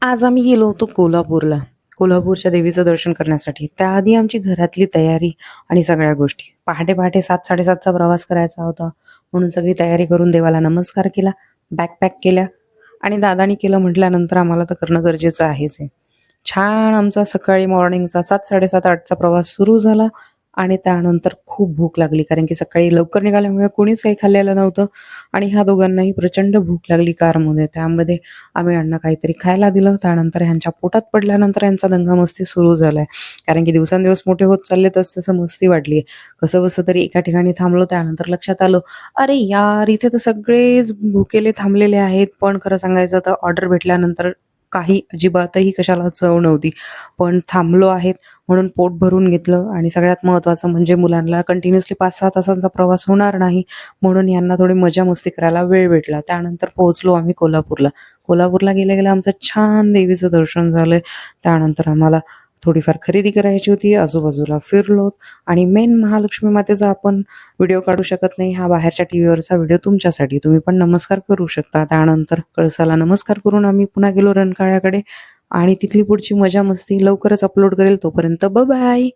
आज आम्ही गेलो होतो कोल्हापूरला. कोल्हापूरच्या देवीचं दर्शन करण्यासाठी. त्याआधी आमची घरातली तयारी आणि सगळ्या गोष्टी. पहाटे-पहाटे 7:00-7:30चा प्रवास करायचा होता. म्हणून सगळी तयारी करून देवाला नमस्कार केला, बॅग पॅक केल्या आणि दादानी केलं म्हटल्यानंतर आम्हाला तर करणं गरजेचं आहेच आहे. छान आमचा सकाळी मॉर्निंगचा 7:00-7:30-8:00चा प्रवास सुरू झाला आणि त्यानंतर खूप भूक लागली. कारण की सकाळी लवकर निघाल्यामुळे कोणीच काही खाल्लेलं नव्हतं आणि ह्या दोघांनाही प्रचंड भूक लागली कारमध्ये. त्यामध्ये आम्ही यांना काहीतरी खायला दिलं. त्यानंतर ह्यांच्या पोटात पडल्यानंतर यांचा दंगामस्ती सुरू झालाय. कारण की दिवसेंदिवस मोठे होत चालले तसं मस्ती वाढली. कसंबसं तरी एका ठिकाणी थांबलो. त्यानंतर लक्षात आलं, अरे यार! इथे तर सगळेच भुकेले थांबलेले आहेत. पण खरं सांगायचं तर ऑर्डर भेटल्यानंतर काही अजिबातही कशाला चव नव्हती. पण थांबलो आहेत म्हणून पोट भरून घेतलं आणि सगळ्यात महत्त्वाचं म्हणजे मुलांना कंटिन्युअसली 5-6 तासांचा प्रवास होणार नाही, म्हणून यांना थोडी मजा-मस्ती करायला वेळ भेटला. त्यानंतर पोहोचलो आम्ही कोल्हापूरला. कोल्हापूरला गेल्या-गेल्या आमचं छान देवीचं दर्शन झालंय. त्यानंतर आम्हाला थोडीफार खरेदी करायची होती. आजूबाजूला फिरलो आणि मेन महालक्ष्मी मातेचा आपण व्हिडिओ काढू शकत नाही. हा बाहेरच्या टीव्हीवरचा व्हिडिओ तुमच्यासाठी. तुम्ही पण नमस्कार करू शकता. त्यानंतर कळसाला नमस्कार करून आम्ही पुन्हा गेलो रंकाळ्याकडे आणि तिथली पुढची मजा-मस्ती लवकरच अपलोड करेल. तोपर्यंत बाय.